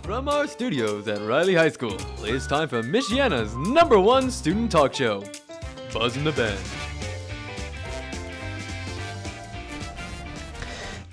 From our studios at Riley High School, it's time for Michiana's #1 student talk show, Buzz in the Band.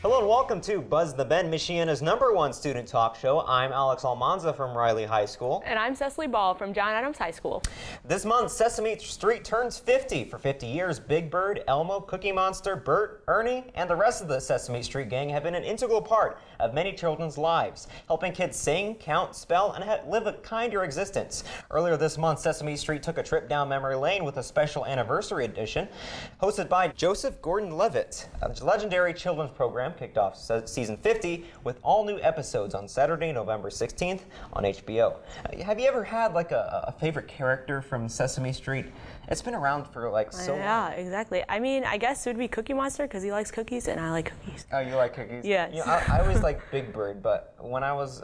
Hello and welcome to Buzz in the Bend, Michiana's #1 student talk show. I'm Alex Almanza from Riley High School. And I'm Cecily Ball from John Adams High School. This month, Sesame Street turns 50. For 50 years, Big Bird, Elmo, Cookie Monster, Bert, Ernie, and the rest of the Sesame Street gang have been an integral part of many children's lives, helping kids sing, count, spell, and live a kinder existence. Earlier this month, Sesame Street took a trip down memory lane with a special anniversary edition hosted by Joseph Gordon-Levitt. A legendary children's program kicked off season 50 with all new episodes on Saturday, November 16th on HBO. Have you ever had like a favorite character from Sesame Street? It's been around for like so long. Yeah, exactly. I mean, I guess it would be Cookie Monster because he likes cookies and I like cookies. Oh, you like cookies? Yeah. You know, I always liked Big Bird, but when I was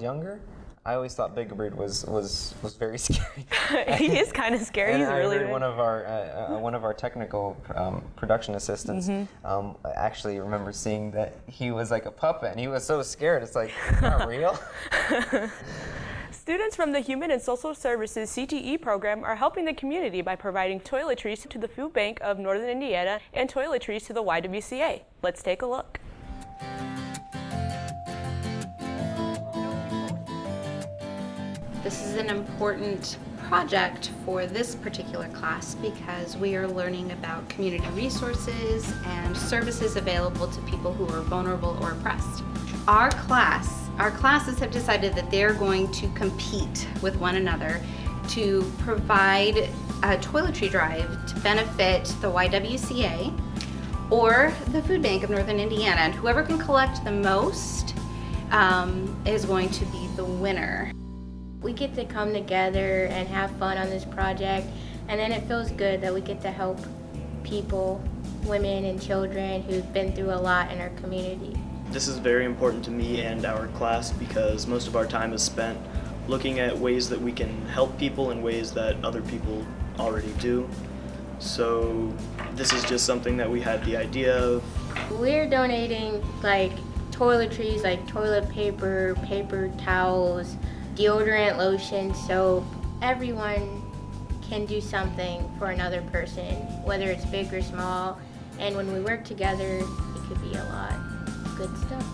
younger, I always thought Big Bird was very scary. He is kind of scary. And He's really heard big. one of our technical production assistants actually remember seeing that he was like a puppet, and he was so scared. It's like, not real. Students from the Human and Social Services CTE program are helping the community by providing toiletries to the Food Bank of Northern Indiana and toiletries to the YWCA. Let's take a look. This is an important project for this particular class because we are learning about community resources and services available to people who are vulnerable or oppressed. Our classes have decided that they're going to compete with one another to provide a toiletry drive to benefit the YWCA or the Food Bank of Northern Indiana. And whoever can collect the most is going to be the winner. We get to come together and have fun on this project, and then it feels good that we get to help people, women and children who've been through a lot in our community. This is very important to me and our class because most of our time is spent looking at ways that we can help people in ways that other people already do. So this is just something that we had the idea of. We're donating like toiletries, like toilet paper, paper towels, deodorant, lotion, soap. Everyone can do something for another person, whether it's big or small. And when we work together, it could be a lot of good stuff.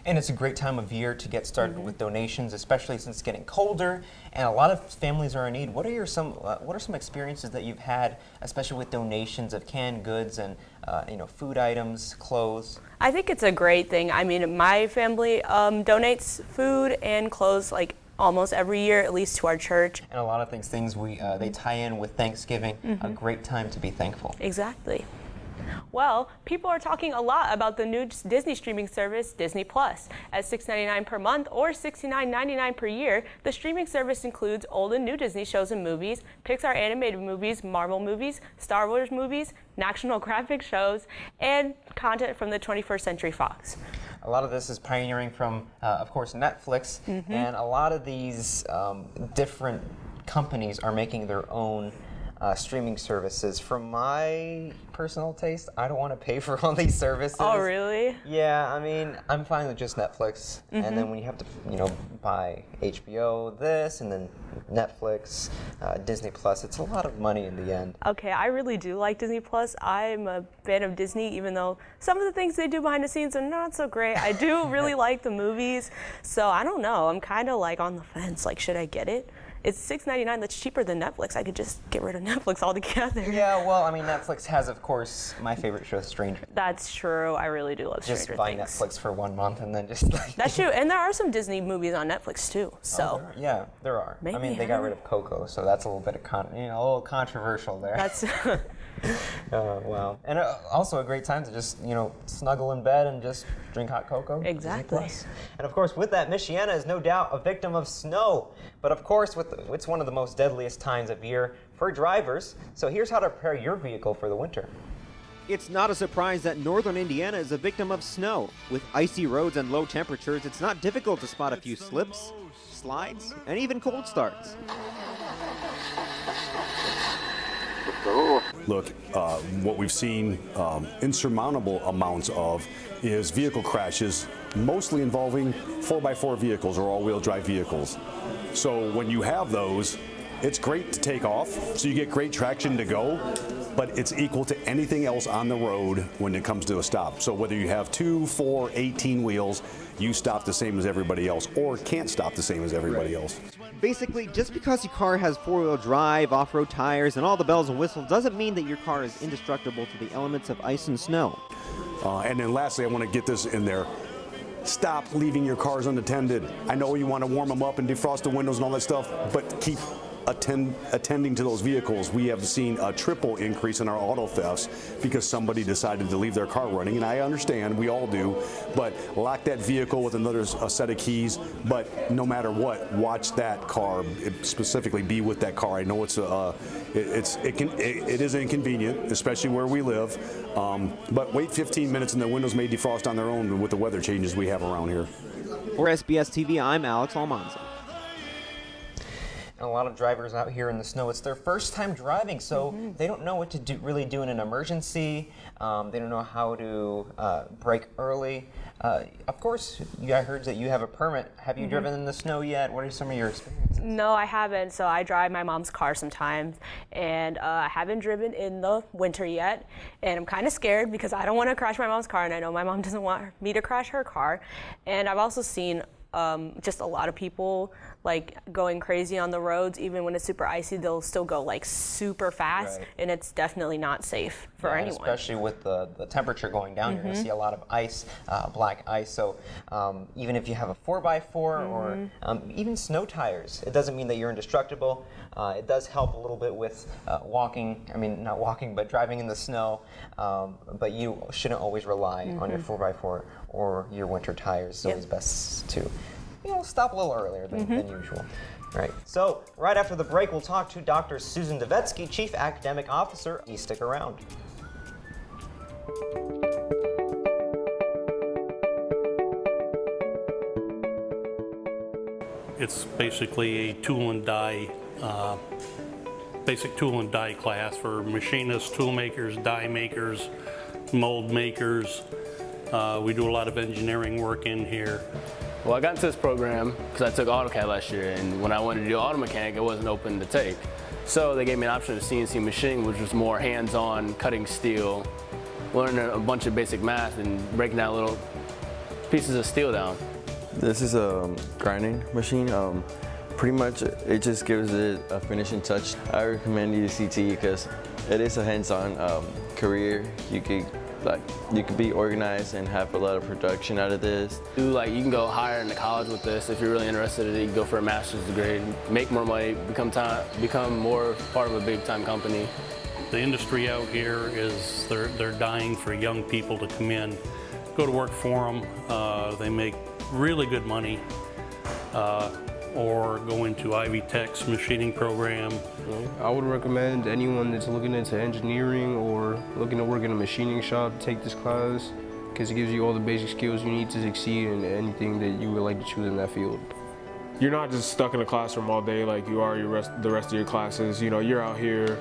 And it's a great time of year to get started with donations, especially since it's getting colder and a lot of families are in need. What are some experiences that you've had, especially with donations of canned goods and food items, clothes? I think it's a great thing. I mean, my family donates food and clothes like almost every year, at least to our church. And a lot of things they tie in with Thanksgiving, a great time to be thankful. Exactly. Well, people are talking a lot about the new Disney streaming service, Disney Plus. At $6.99 per month or $69.99 per year, the streaming service includes old and new Disney shows and movies, Pixar animated movies, Marvel movies, Star Wars movies, National Graphic shows, and content from the 21st Century Fox. A lot of this is pioneering from, of course, Netflix, and a lot of these different companies are making their own streaming services. From my personal taste, I don't want to pay for all these services. Oh, really? Yeah, I mean, I'm fine with just Netflix. And then when you have to, buy HBO, this, and then Netflix, Disney Plus, it's a lot of money in the end. Okay, I really do like Disney Plus. I'm a fan of Disney, even though some of the things they do behind the scenes are not so great. I do really like the movies, so I don't know. I'm kind of like on the fence. Like, should I get it? It's $6.99. That's cheaper than Netflix. I could just get rid of Netflix altogether. Yeah, well, I mean, Netflix has, of course, my favorite show, Stranger Things. That's true. I really do love Stranger Just buy Things. Netflix for 1 month and then just like... That's true. And there are some Disney movies on Netflix, too. So there are. Maybe, I mean, they got rid of Coco, so that's a little bit of a little controversial there. That's... Wow. And also a great time to just, snuggle in bed and just drink hot cocoa. Exactly. And of course, with that, Michiana is no doubt a victim of snow. But of course, it's one of the most deadliest times of year for drivers. So here's how to prepare your vehicle for the winter. It's not a surprise that northern Indiana is a victim of snow. With icy roads and low temperatures, it's not difficult to spot a few slips, slides, and even cold starts. Look, what we've seen insurmountable amounts of is vehicle crashes, mostly involving 4x4 vehicles or all-wheel drive vehicles. So when you have those, it's great to take off, so you get great traction to go, but it's equal to anything else on the road when it comes to a stop. So whether you have 2, 4, 18 wheels, you stop the same as everybody else, or can't stop the same as everybody else. Basically, just because your car has four-wheel drive, off-road tires, and all the bells and whistles doesn't mean that your car is indestructible to the elements of ice and snow. And then lastly, I want to get this in there. Stop leaving your cars unattended. I know you want to warm them up and defrost the windows and all that stuff, but keep attending to those vehicles. We have seen a triple increase in our auto thefts because somebody decided to leave their car running, and I understand, we all do, but lock that vehicle with another set of keys. But no matter what, watch that car, specifically be with that car. I know it is inconvenient, especially where we live, but wait 15 minutes and the windows may defrost on their own with the weather changes we have around here. For SBS-TV, I'm Alex Almanza. A lot of drivers out here in the snow, it's their first time driving, so they don't know what to really do in an emergency. They don't know how to brake early. Of course, I heard that you have a permit. Have you driven in the snow yet? What are some of your experiences? No, I haven't. So I drive my mom's car sometimes, and I haven't driven in the winter yet. And I'm kind of scared because I don't want to crash my mom's car, and I know my mom doesn't want me to crash her car. And I've also seen just a lot of people like going crazy on the roads. Even when it's super icy, they'll still go like super fast, Right. And it's definitely not safe for anyone. Especially with the temperature going down, you're going to see a lot of ice, black ice. So even if you have a 4x4 or even snow tires, it doesn't mean that you're indestructible. It does help a little bit with walking. I mean, not walking, but driving in the snow. But you shouldn't always rely on your 4x4 or your winter tires. It's always best to stop a little earlier than usual. Right. So right after the break, we'll talk to Dr. Susan Devetski, Chief Academic Officer. You stick around. It's basically a tool and die, basic tool and die class for machinists, tool makers, die makers, mold makers. We do a lot of engineering work in here. Well, I got into this program because I took AutoCAD last year, and when I wanted to do auto mechanic, it wasn't open to take. So they gave me an option of CNC machining, which was more hands-on, cutting steel, learning a bunch of basic math and breaking down little pieces of steel down. This is a grinding machine. Pretty much, it just gives it a finishing touch. I recommend you CTE because it is a hands-on career. You could be organized and have a lot of production out of this. You can go higher into college with this. If you're really interested in it, you can go for a master's degree, make more money, become more part of a big-time company. The industry out here is, they're dying for young people to come in, go to work for them. They make really good money, or go into Ivy Tech's machining program. I would recommend anyone that's looking into engineering or looking to work in a machining shop take this class because it gives you all the basic skills you need to succeed in anything that you would like to choose in that field. You're not just stuck in a classroom all day like you are the rest of your classes. You're out here,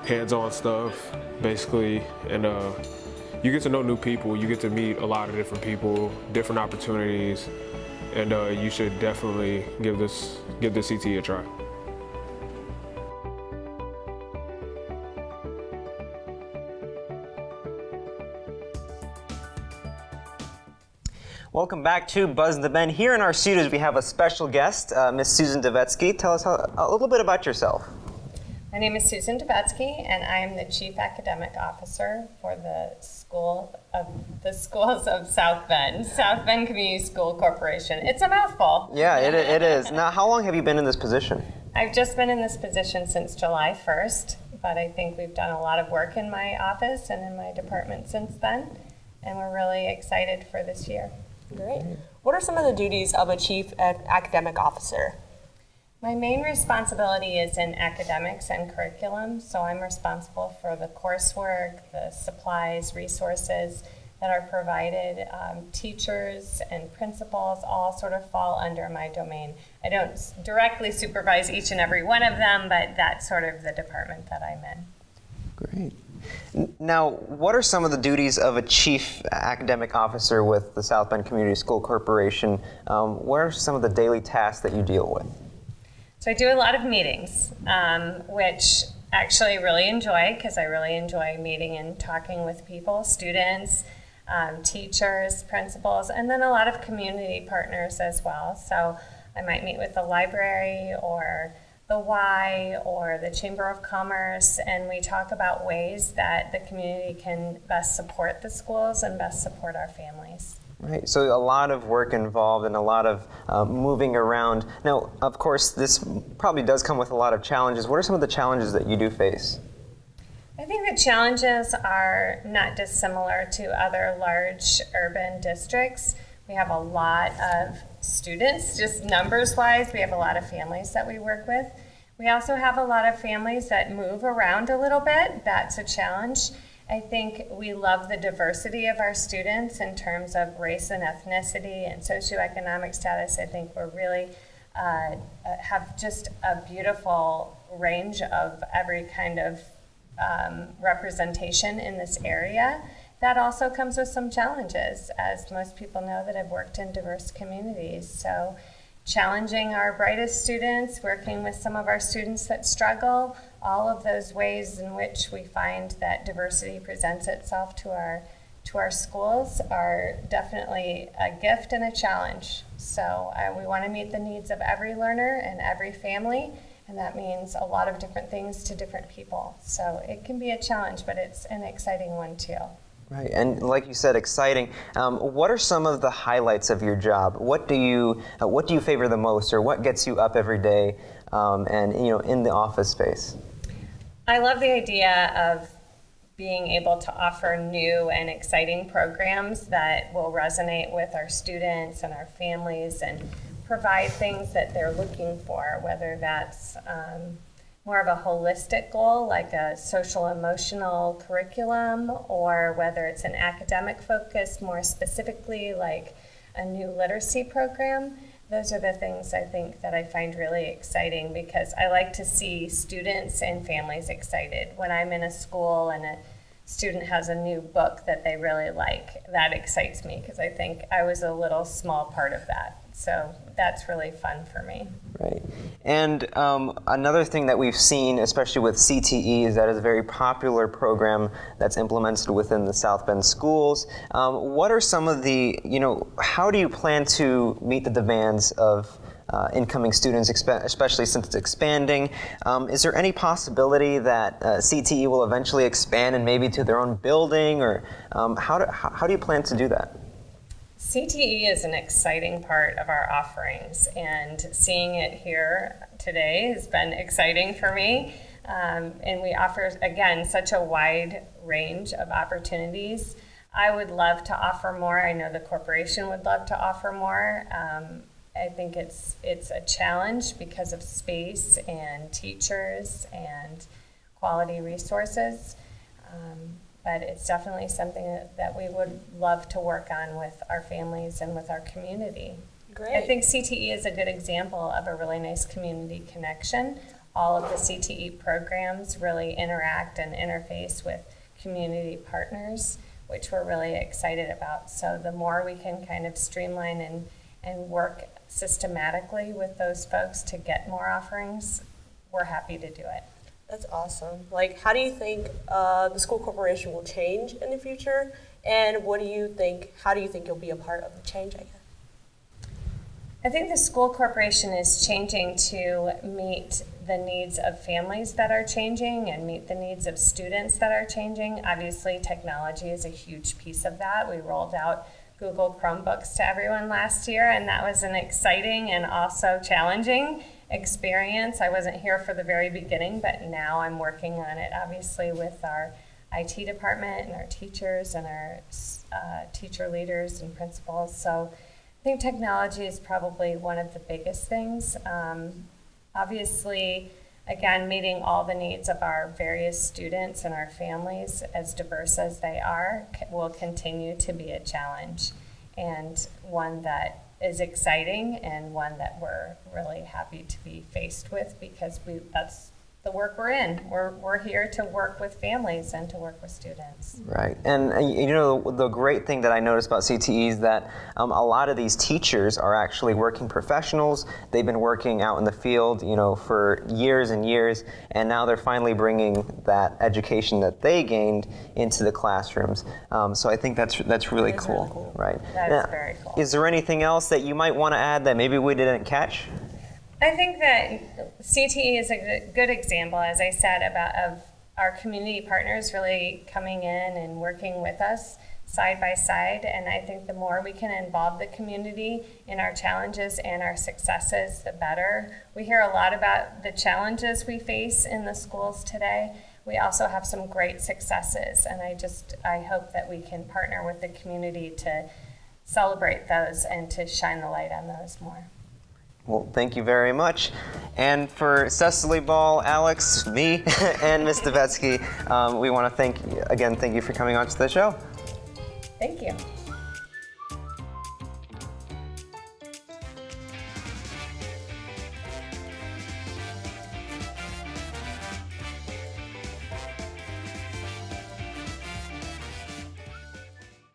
hands-on stuff, basically, and you get to know new people. You get to meet a lot of different people, different opportunities, and you should definitely give this CTE a try. Welcome back to Buzz and the Ben. Here in our studios, we have a special guest, Miss Susan Devetski. Tell us a little bit about yourself. My name is Susan Devetski, and I am the Chief Academic Officer for the Schools of South Bend Community School Corporation. It's a mouthful. Yeah, it is. Now, how long have you been in this position? I've just been in this position since July 1st, but I think we've done a lot of work in my office and in my department since then, and we're really excited for this year. Great. What are some of the duties of a Chief Academic Officer? My My main responsibility is in academics and curriculum, so I'm responsible for the coursework, the supplies, resources that are provided. Teachers and principals all sort of fall under my domain. I don't directly supervise each and every one of them, but that's sort of the department that I'm in. Great. Now, what are some of the duties of a chief academic officer with the South Bend Community School Corporation? What are some of the daily tasks that you deal with? So I do a lot of meetings, which actually I really enjoy, because I really enjoy meeting and talking with people, students, teachers, principals, and then a lot of community partners as well. So I might meet with the library or the Y or the Chamber of Commerce, and we talk about ways that the community can best support the schools and best support our families. Right, so a lot of work involved and a lot of moving around. Now, of course, this probably does come with a lot of challenges. What are some of the challenges that you do face? I think the challenges are not dissimilar to other large urban districts. We have a lot of students, just numbers-wise. We have a lot of families that we work with. We also have a lot of families that move around a little bit. That's a challenge. I think we love the diversity of our students in terms of race and ethnicity and socioeconomic status. I think we're really have just a beautiful range of every kind of representation in this area. That also comes with some challenges, as most people know that have worked in diverse communities. So challenging our brightest students, working with some of our students that struggle, all of those ways in which we find that diversity presents itself to our schools are definitely a gift and a challenge. So we want to meet the needs of every learner and every family, and that means a lot of different things to different people. So it can be a challenge, but it's an exciting one too. Right, and like you said, exciting. What are some of the highlights of your job? What do you favor the most, or what gets you up every day, and in the office space? I love the idea of being able to offer new and exciting programs that will resonate with our students and our families and provide things that they're looking for, whether that's more of a holistic goal like a social emotional curriculum, or whether it's an academic focus more specifically like a new literacy program. Those are the things I think that I find really exciting, because I like to see students and families excited. When I'm in a school and a student has a new book that they really like, that excites me, because I think I was a little small part of that. So that's really fun for me. Right. And another thing that we've seen, especially with CTE, is that it's a very popular program that's implemented within the South Bend schools. What are some of the, how do you plan to meet the demands of incoming students, especially since it's expanding? Is there any possibility that CTE will eventually expand and maybe to their own building, or how do you plan to do that? CTE is an exciting part of our offerings, and seeing it here today has been exciting for me. And we offer, again, such a wide range of opportunities. I would love to offer more. I know the corporation would love to offer more. I think it's a challenge because of space and teachers and quality resources. But it's definitely something that we would love to work on with our families and with our community. Great. I think CTE is a good example of a really nice community connection. All of the CTE programs really interact and interface with community partners, which we're really excited about. So the more we can kind of streamline and work systematically with those folks to get more offerings, we're happy to do it. That's awesome. How do you think the school corporation will change in the future? And how do you think you'll be a part of the change, I guess? I think the school corporation is changing to meet the needs of families that are changing and meet the needs of students that are changing. Obviously, technology is a huge piece of that. We rolled out Google Chromebooks to everyone last year, and that was an exciting and also challenging experience. I wasn't here for the very beginning, but now I'm working on it, obviously, with our IT department and our teachers and our teacher leaders and principals. So I think technology is probably one of the biggest things. Obviously, again, meeting all the needs of our various students and our families, as diverse as they are, will continue to be a challenge, and one that is exciting and one that we're really happy to be faced with, because that's the work we're in. We're here to work with families and to work with students. Right, and you know, the great thing that I noticed about CTE is that a lot of these teachers are actually working professionals. They've been working out in the field, you know, for years and years, and now they're finally bringing that education that they gained into the classrooms. So I think that's really cool, right? That now, is very cool. Is there anything else that you might want to add that maybe we didn't catch? I think that CTE is a good example, as I said, of our community partners really coming in and working with us side by side. And I think the more we can involve the community in our challenges and our successes, the better. We hear a lot about the challenges we face in the schools today. We also have some great successes, and I hope that we can partner with the community to celebrate those and to shine the light on those more. Well, thank you very much. And for Cecily Ball, Alex, me, and Ms. Devetski, we want to thank you for coming on to the show. Thank you.